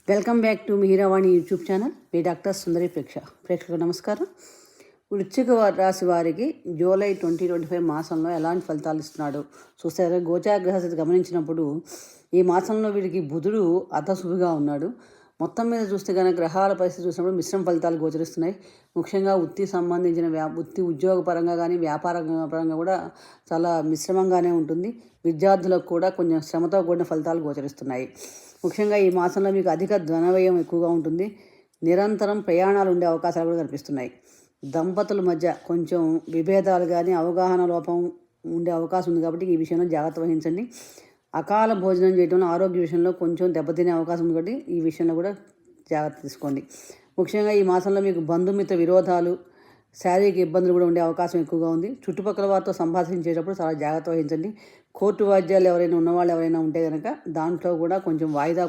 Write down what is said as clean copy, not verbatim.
Welcome back to Mihiravani YouTube channel. మీ doctor Sundari ప్రేక్షకులకు నమస్కారం. వృశ్చిక రాశి వారికి జూలై 2025 మాసంలో ఎలాంటి ఫలితాలు ఇస్తున్నాడు చూస్తే గోచార గ్రహస్థితి గమనించినప్పుడు ఈ మాసంలో వీరికి బుధుడు అతశుభిగా ఉన్నాడు. మొత్తం మీద చూస్తే కనుక గ్రహాల పరిస్థితి చూసినప్పుడు మిశ్రమ ఫలితాలు గోచరిస్తున్నాయి. ముఖ్యంగా వృత్తి సంబంధించిన వృత్తి ఉద్యోగపరంగా కానీ వ్యాపార పరంగా కూడా చాలా మిశ్రమంగానే ఉంటుంది. విద్యార్థులకు కూడా కొంచెం శ్రమతో కూడిన ఫలితాలు గోచరిస్తున్నాయి. ముఖ్యంగా ఈ మాసంలో మీకు అధిక ధనవ్యయం ఎక్కువగా ఉంటుంది. నిరంతరం ప్రయాణాలు ఉండే అవకాశాలు కూడా కనిపిస్తున్నాయి. దంపతుల మధ్య కొంచెం విభేదాలు కానీ అవగాహన లోపం ఉండే అవకాశం ఉంది కాబట్టి ఈ విషయంలో జాగ్రత్త వహించండి. అకాల భోజనం చేయడంలో ఆరోగ్య విషయంలో కొంచెం దెబ్బతినే అవకాశం ఉంది కాబట్టి ఈ విషయంలో కూడా జాగ్రత్త తీసుకోండి. ముఖ్యంగా ఈ మాసంలో మీకు బంధుమిత్ర విరోధాలు, శారీరక ఇబ్బందులు కూడా ఉండే అవకాశం ఎక్కువగా ఉంది. చుట్టుపక్కల వారితో సంభాషించేటప్పుడు చాలా జాగ్రత్త వహించండి. కోర్టు వాద్యాలు ఎవరైనా ఉన్నవాళ్ళు ఎవరైనా ఉంటే కనుక దాంట్లో కూడా కొంచెం వాయిదా